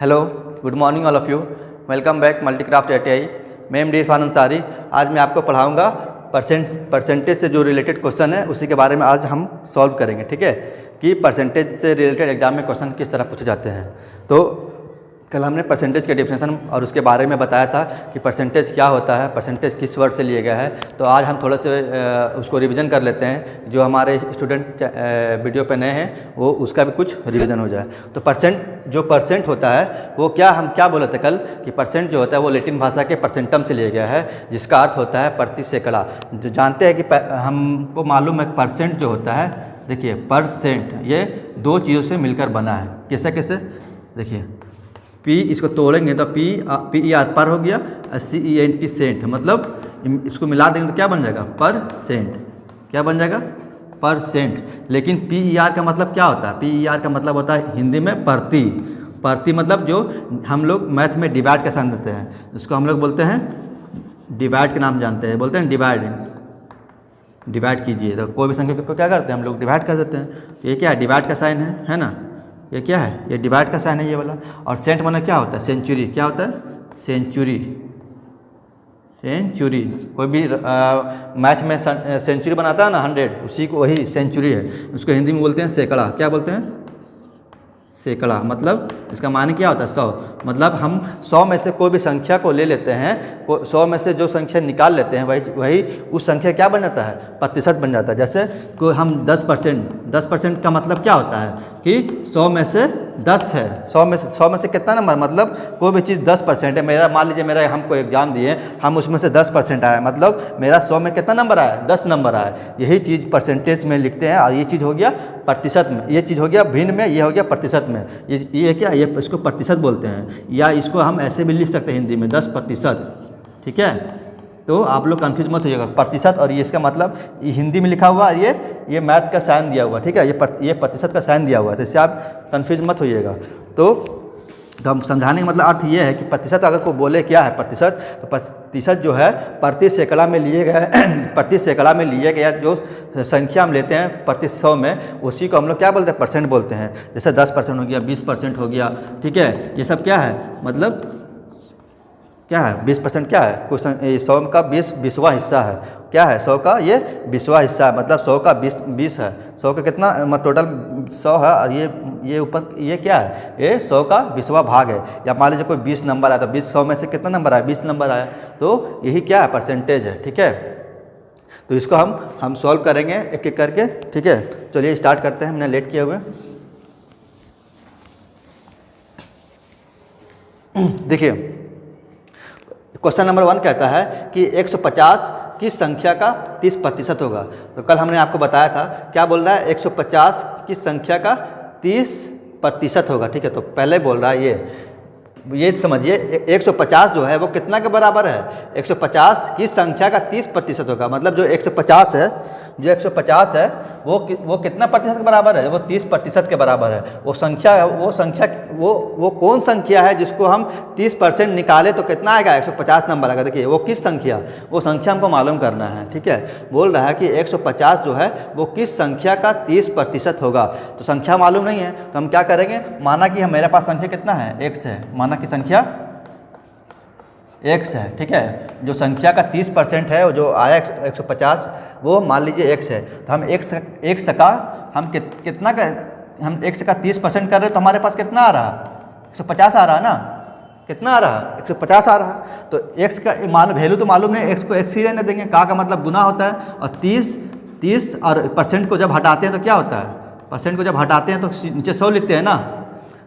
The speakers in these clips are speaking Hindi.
Hello, good morning all of you. Welcome back Multicraft ATI। मैं एमडी इरफान अंसारी। आज मैं आपको पढ़ाऊंगा परसेंटेज से जो रिलेटेड क्वेश्चन है उसी के बारे में आज हम सॉल्व करेंगे। ठीक है कि परसेंटेज से रिलेटेड एग्जाम में क्वेश्चन किस तरह पूछे जाते हैं। तो कल हमने परसेंटेज के डिफिनेशन और उसके बारे में बताया था कि परसेंटेज क्या होता है, परसेंटेज किस वर्ड से लिया गया है। तो आज हम थोड़ा से उसको रिवीजन कर लेते हैं। जो हमारे स्टूडेंट वीडियो पे नए हैं वो उसका भी कुछ रिवीजन हो जाए। तो परसेंट होता है वो हम क्या बोले थे कल कि परसेंट जो होता है वो लैटिन भाषा के परसेंटम से लिया गया है, जिसका अर्थ होता है प्रति सैकड़ा। जो जानते हैं कि हमको मालूम है परसेंट जो होता है, देखिए परसेंट ये दो चीज़ों से मिलकर बना है। कैसे कैसे देखिए, पी इसको तोड़ेंगे तो PER पर हो गया, CENT सेंट, मतलब इसको मिला देंगे तो क्या बन जाएगा परसेंट। क्या बन जाएगा परसेंट। लेकिन PER का मतलब क्या होता है? PER का मतलब होता है हिंदी में प्रति मतलब जो हम लोग मैथ में डिवाइड का साइन देते हैं, इसको हम लोग बोलते हैं डिवाइड के नाम जानते हैं, बोलते हैं डिवाइड कीजिए। तो कोई भी संख्या को क्या करते हैं हम लोग डिवाइड कर देते हैं। तो ये क्या है? डिवाइड का साइन है ना। ये क्या है? ये डिवाइड का साइन है ये वाला। और सेंट माने क्या होता है? सेंचुरी। क्या होता है? सेंचुरी। कोई भी मैथ में सेंचुरी बनाता है ना 100, उसी को वही सेंचुरी है। उसको हिंदी में बोलते हैं सैकड़ा। क्या बोलते हैं? सैकड़ा। मतलब इसका माने क्या होता है? 100। मतलब हम 100 में से कोई भी संख्या को ले लेते हैं, 100 में से जो संख्या निकाल लेते हैं वही उस संख्या क्या बन जाता है? प्रतिशत बन जाता है। जैसे कोई हम 10% का मतलब क्या होता है कि 100 में से 10 है। 100 में से कितना नंबर? मतलब कोई भी चीज़ 10% है। मेरा मान लीजिए हमको एग्जाम दिए, हम उसमें से 10% आया, मतलब मेरा 100 में कितना नंबर आया? 10 नंबर आया। यही चीज़ परसेंटेज में लिखते हैं। और ये चीज़ हो गया प्रतिशत में, ये चीज़ हो गया भिन्न में, ये हो गया प्रतिशत में। ये क्या? ये इसको प्रतिशत बोलते हैं, या इसको हम ऐसे भी लिख सकते हैं हिंदी में 10%। ठीक है, तो आप लोग कंफ्यूज मत होइएगा। प्रतिशत और ये इसका मतलब ये हिंदी में लिखा हुआ, ये मैथ का साइन दिया हुआ। ठीक है, ये प्रतिशत का साइन दिया हुआ है, तो इससे आप कंफ्यूज मत होइएगा। तो हम समझाने का मतलब अर्थ ये है कि प्रतिशत अगर कोई बोले क्या है प्रतिशत, तो प्रतिशत जो है प्रति सैकड़ा में लिए गए प्रति सैकड़ा में लिए गया जो संख्या हम लेते हैं प्रति 100 में, उसी को हम लोग क्या बोलते हैं? परसेंट बोलते हैं। जैसे 10% हो गया, 20% हो गया। ठीक है, ये सब क्या है? मतलब क्या है? 20% क्या है? कुछ 100 का 20वां हिस्सा है। क्या है? 100 का ये 20वां हिस्सा है, मतलब 100 का 20 है। 100 का कितना टोटल 100 है, और ये ऊपर ये क्या है? ये 100 का 20वां भाग है। या मान लीजिए कोई 20 नंबर आया तो 100 में से कितना नंबर आया? 20 नंबर आया। तो यही क्या है? परसेंटेज है। ठीक है, तो इसको हम सॉल्व करेंगे एक एक करके। ठीक है, चलिए स्टार्ट करते हैं। हमने लेट किए हुए देखिए, क्वेश्चन नंबर 1 कहता है कि 150 की संख्या का 30% होगा। तो कल हमने आपको बताया था, क्या बोल रहा है? 150 की संख्या का 30% होगा। ठीक है, तो पहले बोल रहा है ये समझिए 150 जो है वो कितना के बराबर है? 150 की संख्या का 30% होगा। मतलब जो 150 है वो कितना प्रतिशत के बराबर है? वो 30% के बराबर है। वो कौन संख्या है जिसको हम 30% निकाले तो कितना आएगा? 150 नंबर आएगा। देखिए वो किस संख्या, वो संख्या हमको मालूम करना है। ठीक है, बोल रहा है कि 150 जो है वो किस संख्या का 30% होगा। तो संख्या मालूम नहीं है तो हम क्या करेंगे? माना कि मेरे पास संख्या कितना है? x है। माना कि संख्या x है। ठीक है, जो संख्या का 30% है, वो जो आया 150, वो मान लीजिए x है। तो हम x का हम कितना का हम x का 30% कर रहे हैं, तो हमारे पास कितना आ रहा? 150 आ रहा है ना। कितना आ रहा? 150 आ रहा। तो x का वैल्यू तो मालूम नहीं, x को x ही रहने देंगे। का मतलब गुना होता है। और 30 और परसेंट को जब हटाते हैं तो क्या होता है? परसेंट को जब हटाते हैं तो नीचे 100 लिखते हैं ना।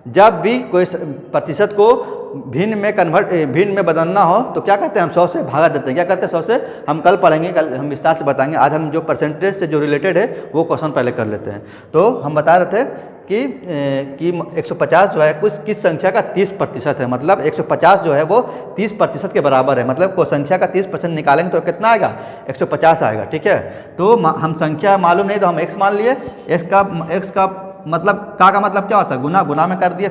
जब भी कोई प्रतिशत को भिन्न में बदलना हो तो क्या करते हैं? हम 100 से भागा देते हैं। क्या करते हैं? 100 से। हम कल पढ़ेंगे, कल हम विस्तार से बताएंगे। आज हम जो परसेंटेज से जो रिलेटेड है वो क्वेश्चन पहले कर लेते हैं। तो हम बता रहे थे कि 150 जो है किस संख्या का 30% है। मतलब 150 जो है वो 30% के बराबर है। मतलब कोई संख्या का 30% निकालेंगे तो कितना आएगा? 150 आएगा। ठीक है, तो हम संख्या मालूम नहीं तो हम x मान लिए। x का मतलब का मतलब क्या होता है? गुना में कर दिया।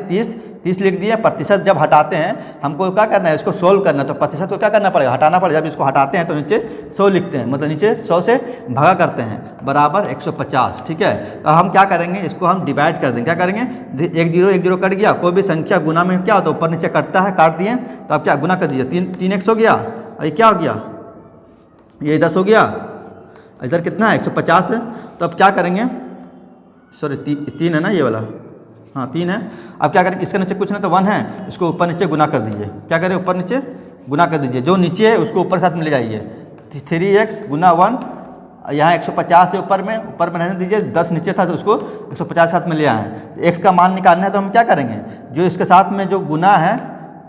30 लिख दिए। प्रतिशत जब हटाते हैं हमको क्या करना है, इसको सोल्व करना है, तो प्रतिशत को क्या करना पड़ेगा, हटाना पड़ेगा। जब इसको हटाते हैं तो नीचे 100 लिखते हैं, मतलब नीचे 100 से भागा करते हैं, बराबर 150। ठीक है, तो हम क्या करेंगे, इसको हम डिवाइड कर देंगे। क्या करेंगे, 1 0 कट गया, कोई भी संख्या गुना में क्या होता है, ऊपर नीचे कटता है, काट दिए तो अब क्या गुना कर दीजिए, 3 1 हो गया, और ये क्या हो गया, ये 10 हो गया, इधर कितना है 150 है। तो अब क्या करेंगे, सॉरी 3 है ना ये वाला, हाँ 3 है। अब क्या करेंगे, इसके नीचे कुछ नहीं तो 1 है, इसको ऊपर नीचे गुना कर दीजिए। क्या करें, ऊपर नीचे गुना कर दीजिए, जो नीचे है उसको ऊपर साथ में ले जाइए। 3x गुना 1, यहाँ 150 है ऊपर में रहने दीजिए, 10 नीचे था तो उसको 150 साथ में ले आए। तो x का मान निकालना है तो हम क्या करेंगे, जो इसके साथ में जो गुना है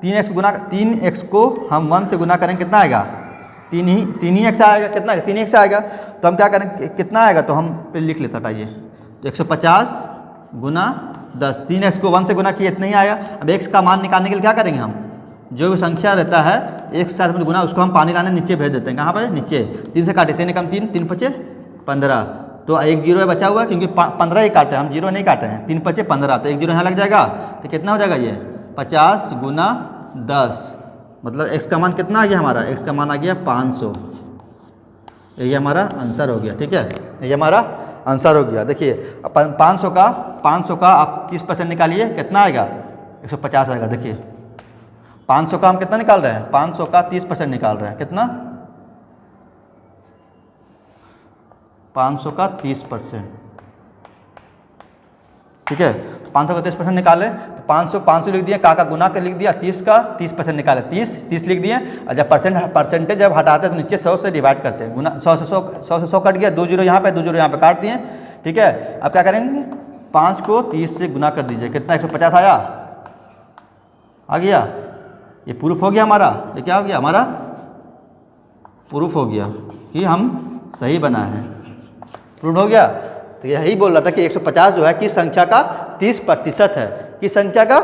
3x को हम 1 से गुना करेंगे, कितना आएगा, 3 ही x आएगा, कितना आएगा, 3x आएगा। तो हम क्या करेंगे, कितना आएगा, तो हम फिर लिख लेते हटाइए, तो 150 गुना 10, 3x को 1 से गुना किए, इतना ही आया। अब x का मान निकालने के लिए क्या करेंगे, हम जो भी संख्या रहता है एक साथ में गुना, उसको हम पानी लाने नीचे भेज देते हैं। कहाँ पर, नीचे। 3 से काटे, 3 कम 3, 3 5 15, तो 1 0 बचा हुआ है क्योंकि 15 ही काटे, हम 0 नहीं काटे हैं। 3 5 15, तो 1 0 यहाँ लग जाएगा, तो कितना हो जाएगा ये 50 गुना 10, मतलब x का मान कितना आ गया हमारा, x का मान आ गया 500। यही हमारा आंसर हो गया। ठीक है, ये हमारा आंसर हो गया। देखिए 500 का आप 30% निकालिए, कितना आएगा, 150 आएगा। देखिए 500 का हम कितना निकाल रहे हैं, 500 का 30% निकाल रहे हैं, कितना, 500 का 30%। ठीक है, 500 का 30% निकाले, तो 500 लिख दिया, का गुना कर लिख दिया, 30 का 30% निकाले, 30 लिख दिए। और जब परसेंटेज जब हटाते हैं तो नीचे 100 से डिवाइड करते हैं, गुना 100 से 100 कट गया, 2 0 यहाँ पे, 2 0 यहाँ पे काट दिए। ठीक है, अब क्या करेंगे, 5 को 30 से गुना कर दीजिए, कितना 150 आया, आ गया। ये प्रूफ हो गया हमारा, ये क्या हो गया, हमारा प्रूफ हो गया कि हम सही बनाए हैं, प्रूफ हो गया। तो यही बोल रहा था कि 150 जो है किस संख्या का 30% है, किस संख्या का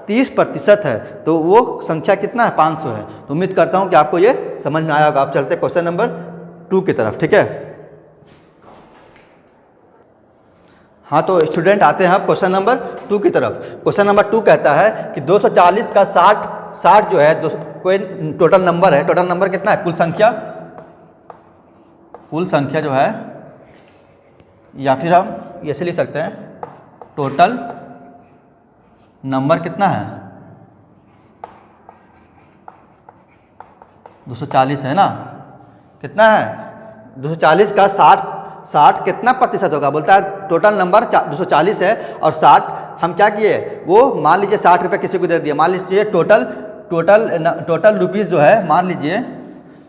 30% है, तो वो संख्या कितना है, 500 है। तो उम्मीद करता हूँ कि आपको ये समझ में आया होगा। आप चलते क्वेश्चन नंबर 2 की तरफ। ठीक है, हाँ तो स्टूडेंट आते हैं अब क्वेश्चन नंबर 2 की तरफ। क्वेश्चन नंबर 2 कहता है कि 240 का 60 जो है, कोई टोटल नंबर है, टोटल नंबर कितना है, कुल संख्या जो है, या फिर हम ऐसे लिख सकते हैं, टोटल नंबर कितना है, 240 है ना, कितना है 240 का 60 कितना प्रतिशत होगा, बोलता है टोटल नंबर 240 है और 60 हम क्या किए, वो मान लीजिए 60 रुपये किसी को दे दिए, मान लीजिए टोटल रुपीज़ जो है, मान लीजिए,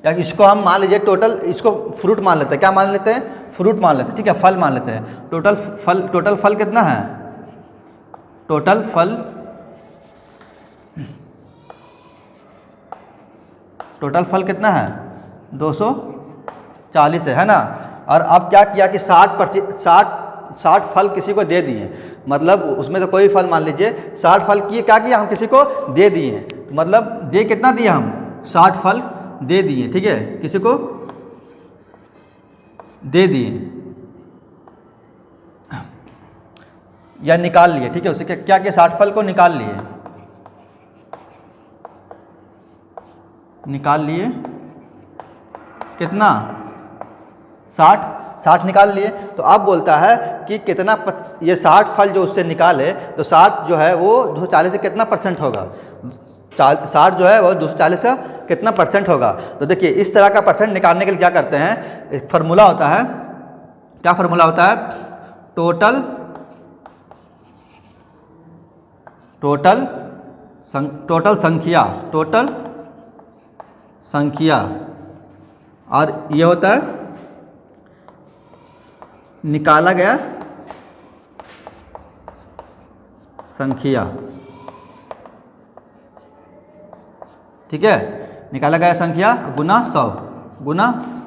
या इसको हम मान लीजिए टोटल, इसको फ्रूट मान लेते हैं, क्या मान लेते हैं, फ्रूट मान लेते हैं। ठीक है, फल मान लेते हैं। टोटल फल कितना है, टोटल फल कितना है, 240 है ना। और अब क्या किया कि 60 फल किसी को दे दिए, मतलब उसमें तो कोई फल मान लीजिए 60 फल किए, क्या किया हम किसी को दे दिए, मतलब दे कितना दिए हम, 60 फल दे दिए। ठीक है, किसी को दे दिए या निकाल लिए। ठीक है, उसे क्या किया, 60 फल को निकाल लिए, कितना 60 निकाल लिए। तो अब बोलता है कि कितना ये 60 फल जो उससे निकाले, तो 60 जो है वो 240 से कितना परसेंट होगा, 60 जो है वो 240 का कितना परसेंट होगा। तो देखिए इस तरह का परसेंट निकालने के लिए क्या करते हैं, एक फार्मूला होता है, क्या फार्मूला होता है, टोटल संख्या, और ये होता है निकाला गया संख्या। ठीक है, निकाला गया संख्या गुना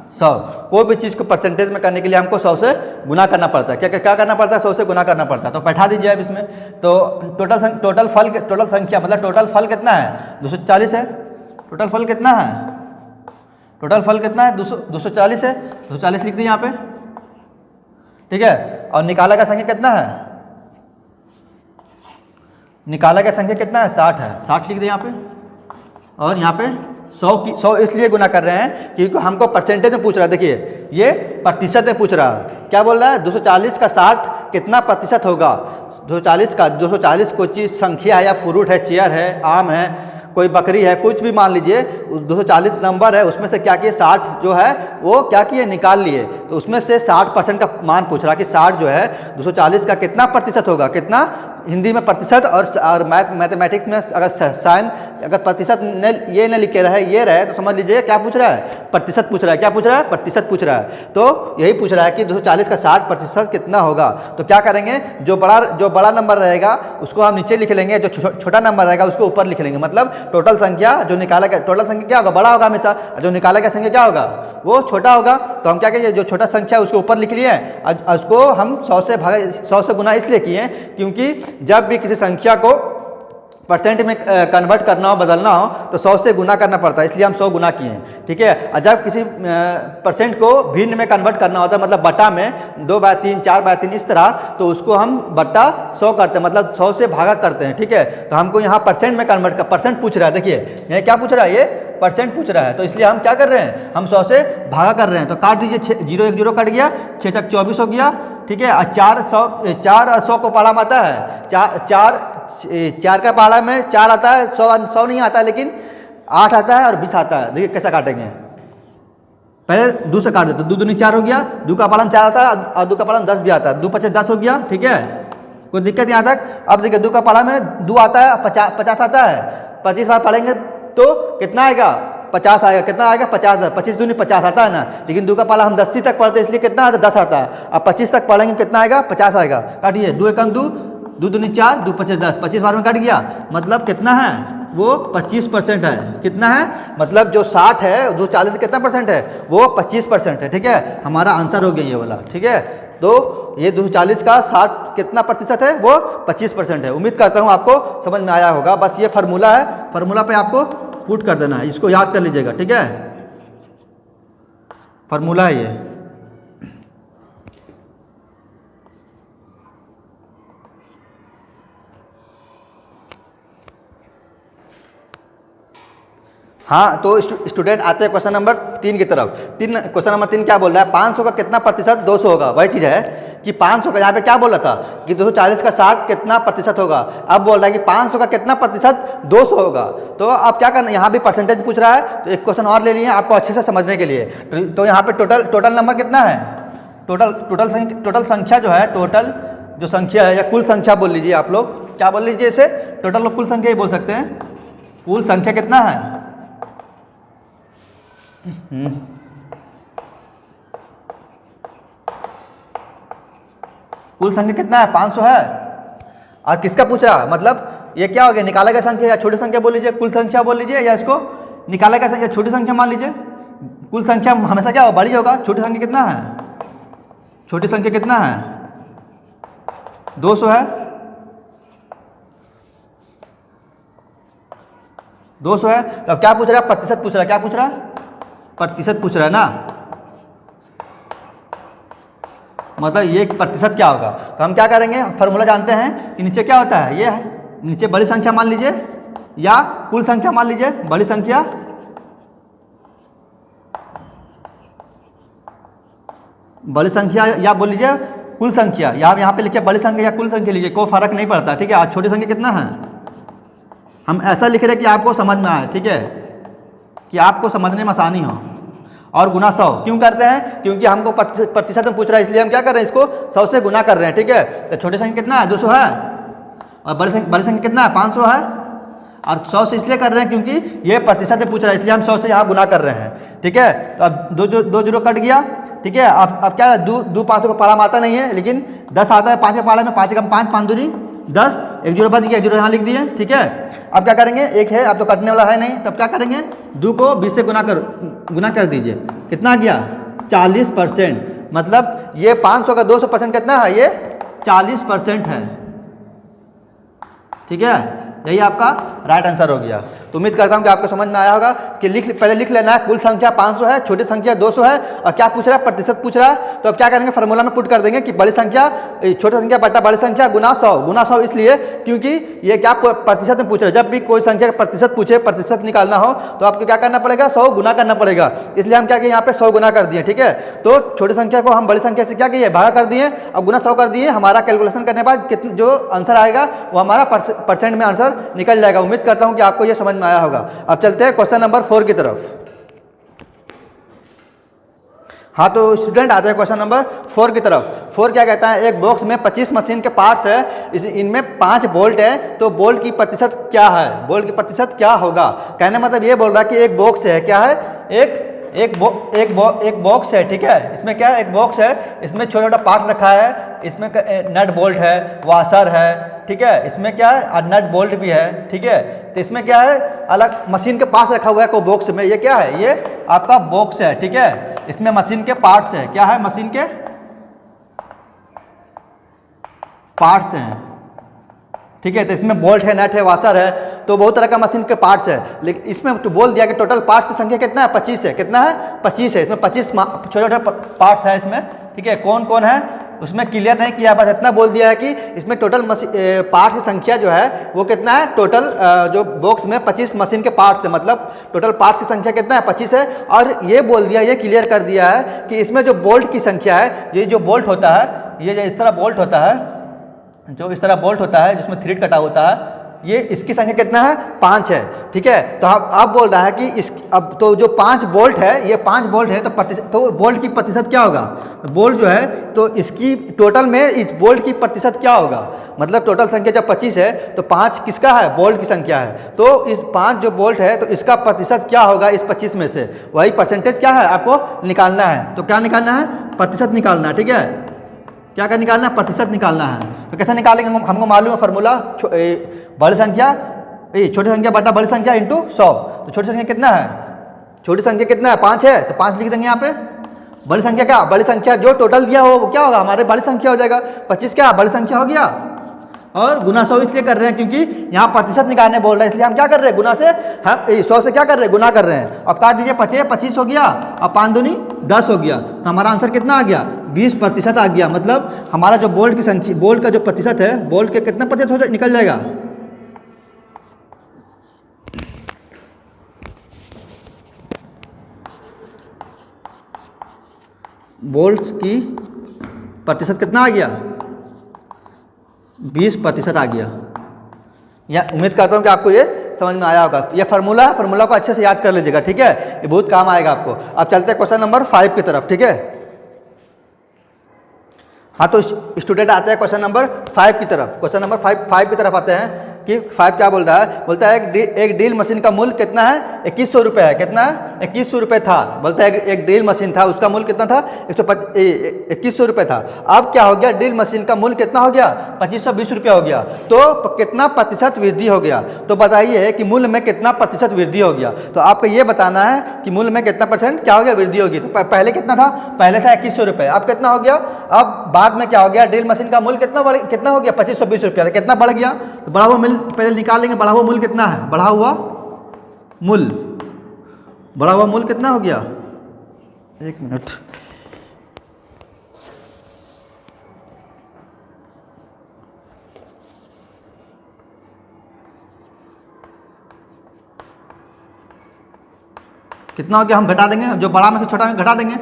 100, कोई भी चीज़ को परसेंटेज में करने के लिए हमको 100 से गुना करना पड़ता है। क्या करना पड़ता है, 100 से गुना करना पड़ता है। तो बैठा दीजिए अब इसमें, तो टोटल संख्या मतलब टोटल फल कितना है, 240 है। टोटल फल कितना है, 240 है, 240 लिख दिए यहाँ पे। ठीक है, और निकाला गया संख्या कितना है, निकाला गया संख्या कितना है 60 है, 60 लिख दें यहाँ पे। और यहाँ पे 100 इसलिए गुना कर रहे हैं क्योंकि हमको परसेंटेज में पूछ रहा है। देखिए ये प्रतिशत में पूछ रहा है, क्या बोल रहा है 240 का 60 कितना प्रतिशत होगा। 240 कोई चीज़ संख्या है या फ्रूट है, चेयर है, आम है, कोई बकरी है, कुछ भी मान लीजिए 240 नंबर है, उसमें से क्या किए 60 जो है वो क्या किए निकाल लिए। तो उसमें से 60% का मान पूछ रहा कि 60 जो है 240 का कितना प्रतिशत होगा, कितना हिंदी में प्रतिशत और मैथमेटिक्स में अगर साइन अगर प्रतिशत ये न लिखे रहे ये रहे तो समझ लीजिए क्या पूछ रहा है प्रतिशत पूछ रहा है। क्या पूछ रहा है प्रतिशत पूछ रहा है। तो यही पूछ रहा है कि 240 का 60% कितना होगा। तो क्या करेंगे जो बड़ा नंबर रहेगा उसको हम नीचे लिख लेंगे, जो छोटा नंबर रहेगा उसको ऊपर लिख लेंगे। मतलब टोटल संख्या जो निकाला गया, टोटल संख्या क्या होगा बड़ा होगा हमेशा, जो निकाला गया संख्या क्या होगा वो छोटा होगा। तो हम क्या करेंगे जो छोटा संख्या उसको ऊपर लिख लिए, उसको हम 100 से गुना इसलिए किए क्योंकि जब भी किसी संख्या को परसेंट में कन्वर्ट करना हो, बदलना हो तो 100 से गुना करना पड़ता है, इसलिए हम 100 गुना किए हैं। ठीक है। और जब किसी परसेंट को भिन्न में कन्वर्ट करना होता है, मतलब बटा में 2/3 4/3 इस तरह, तो उसको हम बटा 100 करते हैं, मतलब 100 से भागा करते हैं। ठीक है। तो हमको यहाँ परसेंट में कन्वर्ट कर परसेंट पूछ रहा है। देखिए ये क्या पूछ रहा है, ये परसेंट पूछ रहा है, तो इसलिए हम क्या कर रहे हैं हम 100 से भागा कर रहे हैं। तो काट दीजिए, 0 1 0 कट गया, 6 6 24 हो गया। ठीक है। और 4 100 को पढ़ा आता है, 4 का पहाड़ा में 4 आता है, 100 नहीं आता है, लेकिन 8 आता है और 20 आता है। देखिए कैसा काटेंगे, पहले 2 से काट देते, 2 दूनी 4 हो गया, 2 का पालन 4 आता है और 2 का पालन 10 भी आता है, 2 5 10 हो गया। ठीक है, कोई दिक्कत यहाँ तक। अब देखिए 2 का पाला में 2 आता है, 50 आता है, 25 बार पढ़ेंगे तो कितना आएगा 50 आएगा। कितना आएगा 50, 25 दूनी 50 आता है ना, लेकिन 2 का पाला हम 10 तक पढ़ते हैं इसलिए कितना आता है 10 आता है। अब 25 तक पढ़ेंगे कितना आएगा 50 आएगा। काटिए, 2 एकम 2, 2 दूनी 4, 2 5 10, 25 बार में कट गया, मतलब कितना है वो 25% है। कितना है मतलब जो 60 है 240 से कितना परसेंट है वो 25% है। ठीक है, हमारा आंसर हो गया ये वाला। ठीक है, तो ये 240 का 60 कितना प्रतिशत है वो 25% है। उम्मीद करता हूँ आपको समझ में आया होगा। बस ये फार्मूला है, फार्मूला पे आपको पुट कर देना है, इसको याद कर लीजिएगा। ठीक है, फार्मूला है ये। हाँ, तो स्टूडेंट आते हैं क्वेश्चन नंबर 3 की तरफ। क्वेश्चन नंबर 3 क्या बोल रहा है 500 का कितना प्रतिशत 200 होगा। वही चीज़ है कि 500 का, यहाँ पे क्या बोल रहा था कि 240 का 60 कितना प्रतिशत होगा। अब बोल रहा है कि 500 का कितना प्रतिशत 200 होगा। तो अब क्या करना, यहाँ भी परसेंटेज पूछ रहा है, तो एक क्वेश्चन और ले लिए आपको अच्छे से समझने के लिए। तो यहाँ पे टोटल नंबर कितना है, टोटल संख्या जो है, टोटल जो संख्या है या कुल संख्या बोल लीजिए आप लोग, क्या बोल लीजिए इसे, टोटल कुल संख्या ही बोल सकते हैं। कुल संख्या कितना है कुल संख्या कितना है 500 है। और किसका पूछ रहा है, मतलब ये क्या हो गया निकाला गया संख्या या छोटी संख्या बोल लीजिए, कुल संख्या बोल लीजिए, या इसको निकाला गया संख्या छोटी संख्या मान लीजिए। कुल संख्या हमेशा क्या हो बड़ी होगा। छोटी संख्या कितना है, छोटी संख्या कितना है 200 है, 200 है। तो अब क्या पूछ रहा है प्रतिशत पूछ रहा है, क्या पूछ रहा है प्रतिशत पूछ रहा है ना, मतलब ये प्रतिशत क्या होगा। तो हम क्या करेंगे, फॉर्मूला जानते हैं कि नीचे क्या होता है, ये नीचे बड़ी संख्या मान लीजिए या कुल संख्या मान लीजिए, बड़ी संख्या या बोल लीजिए कुल संख्या, यहाँ पे लिखिए बड़ी संख्या या कुल संख्या लीजिए, कोई फर्क नहीं पड़ता। ठीक है, आज छोटी संख्या कितना है हम ऐसा लिख रहे हैं कि आपको समझ में आए। ठीक है, कि आपको समझने में आसानी हो। और गुना 100 क्यों करते हैं, क्योंकि हमको प्रतिशत में पूछ रहा है, इसलिए हम क्या कर रहे हैं इसको 100 से गुना कर रहे हैं। ठीक है, तो छोटी संख्या कितना है 200 है, और बड़ी संख्या कितना है 500 है। और 100 से इसलिए कर रहे हैं क्योंकि ये प्रतिशत में पूछ रहा है, इसलिए हम 100 से यहाँ गुना कर रहे हैं। ठीक है, तो अब 2 जीरो कट गया। ठीक है, अब क्या है 2 500 का पारा में आता नहीं है, लेकिन 10 आता है 5 के पारा में, 5 कम 5 5 दूनी 10, 1 जीरो बच गया, 1 जीरो यहाँ लिख दिए। ठीक है, अब क्या करेंगे, एक है अब तो कटने वाला है नहीं, तब क्या करेंगे 2 को 20 से गुना कर दीजिए। कितना गया 40%, मतलब ये 500 का 200% कितना है, ये 40% है। ठीक है, यही आपका राइट आंसर हो गया। तो उम्मीद करता हूँ कि आपको समझ में आया होगा कि पहले लिख लेना है कुल संख्या 500 है, छोटी संख्या 200 है, और क्या पूछ रहा है, प्रतिशत पूछ रहा है। तो अब क्या करेंगे, फार्मूला में पुट कर देंगे कि बड़ी संख्या छोटी संख्या बटा बड़ी संख्या गुना 100 इसलिए क्योंकि ये क्या प्रतिशत में पूछ रहे हैं। जब भी कोई संख्या का प्रतिशत पूछे, प्रतिशत निकालना हो तो आपको क्या करना पड़ेगा, 100 गुना करना पड़ेगा। इसलिए हम क्या किए, यहाँ पे 100 गुना कर दिए, ठीक है। तो छोटी संख्या को हम बड़ी संख्या से क्या किए, भागा कर दिए और गुना 100 कर दिए। हमारा कैलकुलेशन करने के बाद कितना जो आंसर आएगा वो हमारा परसेंट में आंसर निकल जाएगा। उम्मीद करता हूँ कि आपको ये समझ में आया होगा। अब चलते हैं क्वेश्चन नंबर 4 की तरफ। हाँ तो स्टूडेंट आते हैं क्वेश्चन नंबर 4 की तरफ। 4 क्या कहता है, एक बॉक्स में 25 मशीन के पार्ट्स है, इनमें 5 बोल्ट है, तो बोल्ट की प्रतिशत क्या है, बोल्ट की प्रतिशत क्या होगा। कहने मतलब ये बोल रहा है कि एक बॉक्स है, क्या है, एक बॉक्स है, ठीक है। इसमें क्या है, एक बॉक्स है, इसमें छोटा छोटा पार्ट रखा है, इसमें नट बोल्ट है, वाशर है, ठीक है। इसमें क्या है, नट बोल्ट भी है, ठीक है। तो इसमें क्या है, अलग मशीन के पास रखा हुआ है कोई बॉक्स में, ये क्या है, ये आपका बॉक्स है, ठीक है। इसमें मशीन के पार्ट्स है, क्या है, मशीन के पार्ट्स हैं, ठीक है। तो इसमें बोल्ट है, नट है, वाशर है, तो बहुत तरह का मशीन के पार्ट्स है। लेकिन इसमें तो बोल दिया कि टोटल पार्ट्स की संख्या कितना है, 25 है। कितना है, 25 है। इसमें 25 छोटे छोटे पार्ट्स है इसमें, ठीक है। कौन कौन है उसमें क्लियर नहीं किया, बस इतना बोल दिया है कि इसमें टोटल पार्ट की संख्या जो है वो कितना है, टोटल जो बॉक्स में 25 मशीन के पार्ट्स है, मतलब टोटल पार्ट्स की संख्या कितना है, 25 है। और ये बोल दिया, ये क्लियर कर दिया है कि इसमें जो बोल्ट की संख्या है, ये जो बोल्ट होता है, ये जो इस तरह बोल्ट होता है, जो इस तरह बोल्ट होता है जिसमें थ्रेड कटा होता है, ये इसकी संख्या कितना है, 5 है, ठीक है। तो अब बोल रहा है कि इस अब तो जो 5 बोल्ट है, ये 5 बोल्ट है, तो बोल्ट की प्रतिशत क्या होगा, बोल्ट जो है तो इसकी टोटल में इस बोल्ट की प्रतिशत क्या होगा। मतलब टोटल संख्या जब 25 है तो 5 किसका है, बोल्ट की संख्या है। तो इस 5 जो बोल्ट है तो इसका प्रतिशत क्या होगा इस 25 में से, वही परसेंटेज क्या है आपको निकालना है। तो क्या निकालना है, प्रतिशत निकालना है, ठीक है। क्या क्या निकालना है, प्रतिशत निकालना है। तो कैसे निकालेंगे, हमको मालूम है फार्मूला, बड़ी संख्या छोटी संख्या बटा बड़ी संख्या इंटू 100। तो छोटी संख्या कितना है, छोटी संख्या कितना है, 5 है, तो 5 लिख देंगे यहाँ पे। बड़ी संख्या क्या, बड़ी संख्या जो टोटल दिया हो वो क्या होगा, हमारे बड़ी संख्या हो जाएगा। 25 क्या बड़ी संख्या हो गया, और गुना 100 इसलिए कर रहे हैं क्योंकि यहाँ प्रतिशत निकालने बोल रहे हैं, इसलिए हम क्या कर रहे हैं, गुना से हम 100 से क्या कर रहे हैं, गुना कर रहे हैं। अब काट दीजिए, 25 हो गया और 5 दूनी 10 हो गया। तो हमारा आंसर कितना आ गया, 20% आ गया। मतलब हमारा जो बोल्ट की संख्या, बोल्ट का जो प्रतिशत है, बोल्ट के कितना प्रतिशत निकल जाएगा, बोल्ट की प्रतिशत कितना आ गया, 20% आ गया। या उम्मीद करता हूँ कि आपको ये समझ में आया होगा। ये फार्मूला को अच्छे से याद कर लीजिएगा, ठीक है, ये बहुत काम आएगा आपको। अब चलते हैं क्वेश्चन नंबर 5 की तरफ, ठीक है। हाँ तो स्टूडेंट आते हैं क्वेश्चन नंबर 5 की तरफ। क्वेश्चन नंबर 5 की तरफ आते हैं कि 5 क्या बोल रहा है, बोलता है एक ड्रिल मशीन का मूल्य कितना है, 2100 रुपये है। कितना है, 2100 रुपये था। बोलता है एक ड्रिल मशीन था, उसका मूल्य कितना था, 2100 रुपये था। अब क्या हो गया, ड्रिल मशीन का मूल्य कितना हो गया, 2520 रुपया हो गया। तो कितना प्रतिशत वृद्धि हो गया, तो बताइए कि मूल्य में कितना प्रतिशत वृद्धि हो गया। तो आपको ये बताना है कि मूल्य में कितना परसेंट क्या हो गया, वृद्धि होगी। तो पहले कितना था, पहले था 2100 रुपये, अब कितना हो गया, अब बाद में क्या हो गया, ड्रिल मशीन का मूल्य कितना हो गया, 2520 रुपया। कितना बढ़ गया, तो बढ़ा हुआ मूल्य पहले निकालेंगे। बढ़ा हुआ मूल्य कितना है, बढ़ा हुआ मूल्य कितना हो गया, 1 मिनट, कितना हो गया, हम घटा देंगे, जो बड़ा में से छोटा में घटा देंगे।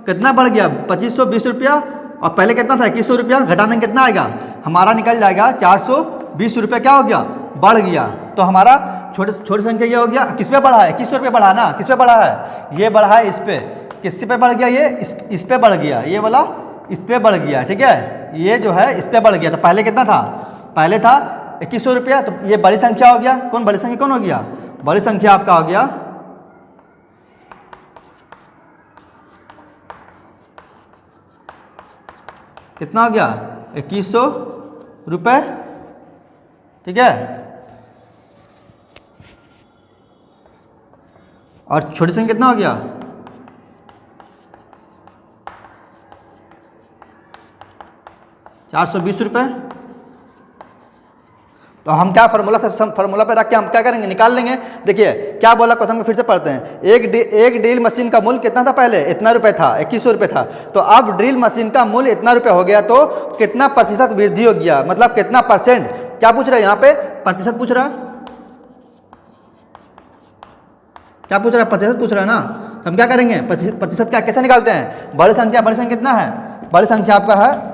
कितना बढ़ गया, 2520 रुपया, और पहले कितना था 2100 रुपया, घटा देंगे कितना आएगा, हमारा निकल जाएगा 420 रुपया। क्या हो गया, बढ़ गया। तो हमारा छोटी संख्या ये हो गया, किस पे बढ़ा है, 2100 रुपये बढ़ा ना, किस पे बढ़ा है, ये बढ़ा है इस पे। किस पे बढ़ गया, ये इस पे बढ़ गया, ये वाला इस पे बढ़ गया, ठीक है, ये जो है इस पे बढ़ गया। तो पहले कितना था, पहले था 2100 रुपया, तो ये बड़ी संख्या हो गया। कौन बड़ी संख्या, कौन हो गया, बड़ी संख्या आपका हो गया कितना हो गया, 2100 रुपये, ठीक है। और छोटी संख्या कितना हो गया, 420 रुपये। तो हम क्या फार्मूला पे रख के हम क्या करेंगे, निकाल लेंगे। देखिए क्या बोला क्वेश्चन में, फिर से पढ़ते हैं। एक ड्रिल मशीन का मूल्य कितना था पहले, इतना रुपए था, 2100 रुपये था। तो अब ड्रिल मशीन का मूल्य इतना रुपये हो गया, तो कितना प्रतिशत वृद्धि हो गया, मतलब कितना परसेंट, क्या पूछ रहा है यहाँ पे, प्रतिशत पूछ रहा है, क्या पूछ रहा है, प्रतिशत पूछ रहा है ना। तो हम क्या करेंगे, प्रतिशत क्या कैसे निकालते हैं, बड़ी संख्या कितना है, बड़ी संख्या आपका है,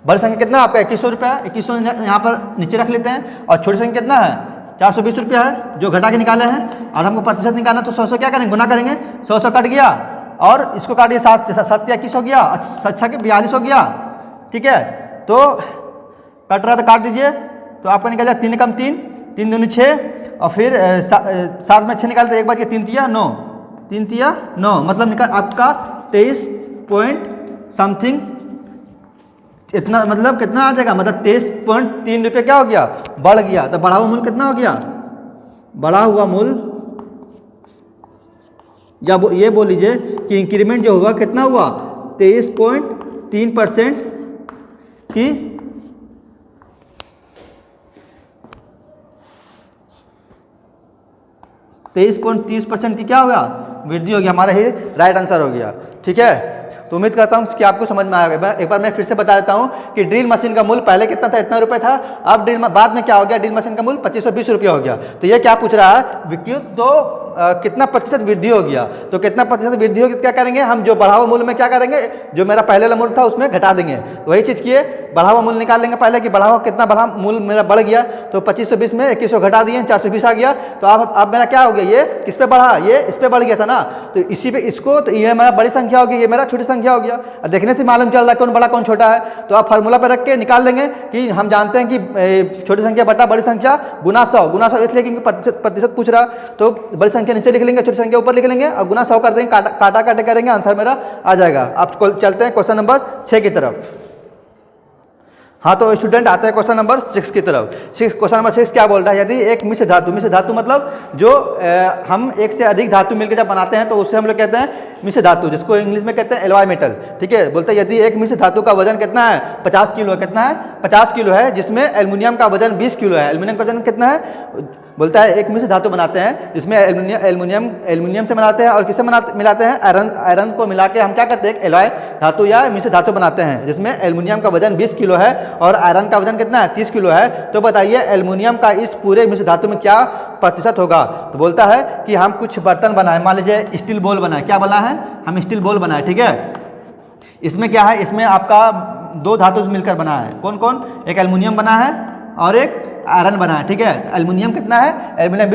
बड़ी संख्या कितना आपका 2100 रुपया है, 2100 यहाँ पर नीचे रख लेते हैं। और छोटी संख्या कितना है, 420 रुपया है, जो घटा के निकाले हैं। और हमको प्रतिशत निकालना, तो 100 क्या करेंगे, गुना करेंगे, 100 कट गया, और इसको काटिए 7 से, 7 या 21 हो गया, 6 के 42 हो गया, ठीक है। तो कट रहा तो काट दीजिए, तो आपका निकल जाए 3 कम 3, 3 दूनी 6, और फिर 7 में 6 निकालते, एक बार 3 तिया 9, 3 तिया 9, मतलब निकाल आपका 23 पॉइंट समथिंग, इतना मतलब कितना आ जाएगा, मतलब 23.3 रुपये क्या हो गया, बढ़ गया। तो बढ़ा हुआ मूल्य कितना हो गया, बढ़ा हुआ मूल्य, या ये बोल लीजिए कि इंक्रीमेंट जो हुआ कितना हुआ, 23.3% की 23.30% की क्या हो गया, वृद्धि हो गया। हमारा ही राइट आंसर हो गया, ठीक है। तो उम्मीद करता हूँ कि आपको समझ में आ गया। एक बार मैं फिर से बता देता हूँ कि ड्रिल मशीन का मूल्य पहले कितना था, इतना रुपए था। अब बाद में क्या हो गया, ड्रिल मशीन का मूल्य 2520 रुपया हो गया। तो ये क्या पूछ रहा है, विद्युत तो कितना प्रतिशत वृद्धि हो गया, तो कितना प्रतिशत वृद्धि होगी, क्या करेंगे हम, जो बढ़ा हुआ मूल्य में क्या करेंगे, जो मेरा पहले वाला मूल्य था उसमें घटा देंगे। वही चीज़ किए, बढ़ा हुआ मूल्य निकाल लेंगे पहले कि बढ़ा हुआ कितना, बढ़ा मूल्य मेरा बढ़ गया, तो 2520 में 2100 घटा दिए, 420 आ गया। तो अब मेरा क्या हो गया, ये किस पे बढ़ा, ये इस पे बढ़ गया था ना, तो इसी पे इसको, तो ये मेरा बड़ी संख्या हो गई, ये मेरा छोटी संख्या हो गया। देखने से मालूम चल रहा है कौन बड़ा कौन छोटा है। तो आप फार्मूला पे रख के निकाल देंगे कि हम जानते हैं कि छोटी संख्या बटा बड़ी संख्या गुना 100 इसलिए क्योंकि प्रतिशत पूछ रहा। तो बड़ी संख्या नीचे लिख लेंगे, छोटी संख्या ऊपर लिख लेंगे, और गुना 100 कर देंगे, काटा काटे करेंगे, आंसर मेरा आ जाएगा। आप चलते हैं क्वेश्चन नंबर 6 की तरफ। हाँ, तो स्टूडेंट आते हैं क्वेश्चन नंबर 6 की तरफ। क्वेश्चन नंबर 6 क्या बोल रहा है, यदि एक मिश्र धातु मतलब जो हम एक से अधिक धातु मिलकर जब बनाते हैं तो उससे हम लोग कहते हैं मिश्र धातु, जिसको इंग्लिश में कहते हैं एलॉय मेटल, ठीक है। बोलते हैं यदि एक मिश्र धातु का वजन कितना है, 50 किलो है, कितना है, 50 किलो है, जिसमें एल्युमिनियम का वजन 20 किलो है। एल्युमिनियम का वजन कितना है, बोलता है एक मिश्र धातु बनाते हैं जिसमें एल्युमिनियम से बनाते हैं, और किससे मिलाते हैं, आयरन को मिला के हम क्या करते हैं, एलॉय धातु या मिश्र धातु बनाते हैं, जिसमें एल्युमिनियम का वजन 20 किलो है और आयरन का वजन कितना है, 30 किलो है। तो बताइए एल्युमिनियम का इस पूरे मिश्र धातु में क्या प्रतिशत होगा। तो बोलता है कि हम कुछ बर्तन बनाए, मान लीजिए स्टील बोल बनाए, क्या बना है, हम स्टील बोल बनाए, ठीक है। इसमें क्या है, इसमें आपका 2 धातु मिलकर बना है, कौन कौन, एक एल्युमिनियम बना है और एक आयरन बना है, ठीक है। एल्युमिनियम कितना है, एल्युमिनियम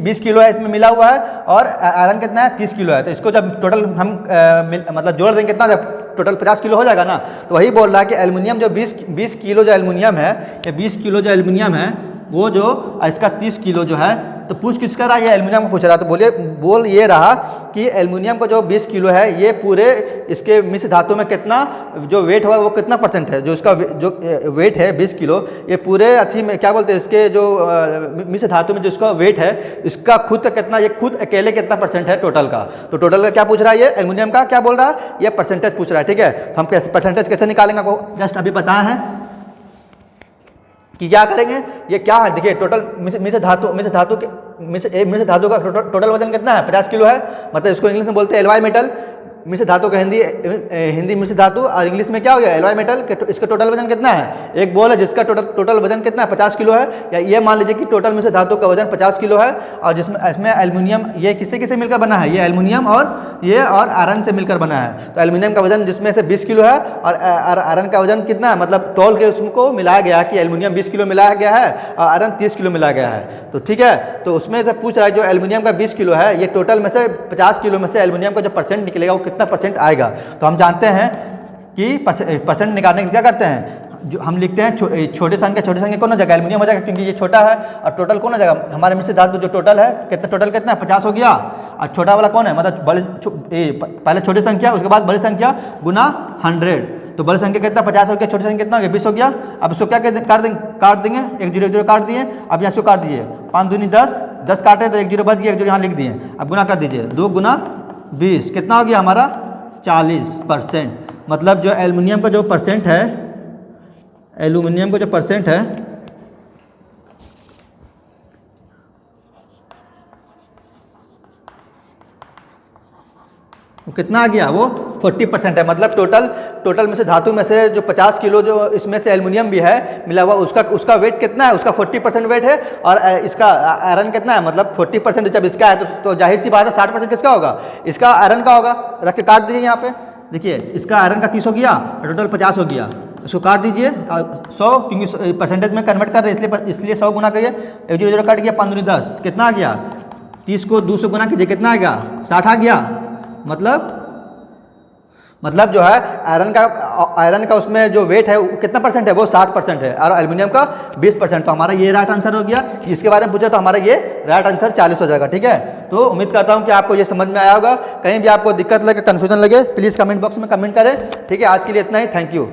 20 किलो है, इसमें मिला हुआ है, और आयरन कितना है, 30 किलो है। तो इसको जब टोटल हम मतलब जोड़ देंगे कितना, जब टोटल 50 किलो हो जाएगा ना। तो वही बोल रहा है कि एल्युमिनियम जो 20 किलो जो एल्युमिनियम है, ये 20 किलो जो एल्युमिनियम है, वो जो इसका 30 किलो जो है, तो पूछ किसका रहा, ये एल्युमिनियम को पूछ रहा। तो बोल ये रहा कि एल्युमिनियम का जो 20 किलो है, ये पूरे इसके मिश्र धातु में कितना जो वेट होगा, वो कितना परसेंट है, जो इसका जो वेट है 20 किलो, ये पूरे अथी में क्या बोलते हैं, इसके जो मिश्र धातु में जो इसका वेट है, इसका खुद कितना, ये खुद अकेले कितना परसेंट है टोटल का। तो टोटल का क्या पूछ रहा है, ये एल्युमिनियम का क्या बोल रहा है, ये परसेंटेज पूछ रहा है, ठीक है। तो हम कैसे परसेंटेज कैसे निकालेंगे, आपको जस्ट अभी पता है कि क्या करेंगे, ये क्या है, देखिए टोटल मिश्र धातु का टोटल वजन कितना है, 50 किलो है, मतलब इसको इंग्लिश में बोलते हैं एलॉय मेटल। मिश्र धातु का हिंदी मिश्र धातु, और इंग्लिश में क्या हो गया, एलॉय मेटल। इसका टोटल वजन कितना है, एक बॉल है जिसका टोटल वजन कितना है, 50 किलो है। या ये मान लीजिए कि टोटल मिश्र धातु का वजन 50 किलो है, और जिसमें इसमें एल्युमिनियम, ये किससे किससे मिलकर बना है, ये एल्युमिनियम और आयरन से मिलकर बना है। तो एल्युमिनियम का वजन जिसमें से 20 किलो है, और आयरन का वजन कितना है, मतलब तौल के उसको मिलाया गया है कि एल्युमिनियम 20 किलो मिलाया गया है और आयरन 30 किलो मिलाया गया है। तो ठीक है, तो उसमें से पूछ रहा है जो एल्युमिनियम का 20 किलो है, ये टोटल में से 50 किलो में से एल्युमिनियम का जो परसेंट निकलेगा वो कितना परसेंट आएगा। तो हम जानते हैं कि परसेंट निकालने के लिए क्या करते हैं, जो हम लिखते हैं छोटे संख्या कौन हो जाएगा, एल्युमिनियम हो जाएगा क्योंकि ये छोटा है, और टोटल कौन हो जाएगा, हमारे मिश्र धातु जो टोटल है टोटल कितना है, 50 हो गया, और छोटा वाला कौन है, मतलब पहले छोटी संख्या उसके बाद बड़ी संख्या गुना 100। तो बड़ी संख्या कितना 50 हो गया, छोटी संख्या कितना हो गया 20 हो गया। अब इसको क्या काट देंगे, 1 0 काट दिए, अब यहाँ से काट दिए, 5 दूनी 10 काटे तो 1 0 बच गया, 1 0 यहाँ लिख दिए। अब गुना कर दीजिए, 2 गुना 20 कितना हो गया हमारा 40%। मतलब जो एल्युमिनियम का जो परसेंट है एल्यूमिनियम का जो परसेंट है वो कितना आ गया, वो 40% है। मतलब टोटल में से धातु में से जो 50 किलो जो इसमें से एल्युमिनियम भी है मिला हुआ, उसका वेट कितना है, उसका 40% वेट है। और इसका आयरन कितना है, मतलब 40% जब इसका है तो जाहिर सी बात है 60% किसका होगा, इसका आयरन का होगा। रख के काट दीजिए यहाँ पे, देखिए इसका आयरन का 30 हो गया, टोटल 50 हो गया। इसको काट दीजिए 100, क्योंकि परसेंटेज में कन्वर्ट कर रहे हैं इसलिए 100 गुना करिए, 1 0 0 कट गया, 5 दूनी 10, कितना आ गया, 30 को 200 गुना कीजिए, कितना आ गया, 60 आ गया। मतलब जो है आयरन का उसमें जो वेट है वो कितना परसेंट है, वो 60% है, और एल्युमिनियम का 20%। तो हमारा ये राइट आंसर हो गया। इसके बारे में पूछा तो हमारा ये राइट आंसर 40 हो जाएगा। ठीक है, तो उम्मीद करता हूँ कि आपको ये समझ में आया होगा। कहीं भी आपको दिक्कत लगे, कन्फ्यूजन लगे, प्लीज़ कमेंट बॉक्स में कमेंट करें। ठीक है, आज के लिए इतना ही, थैंक यू।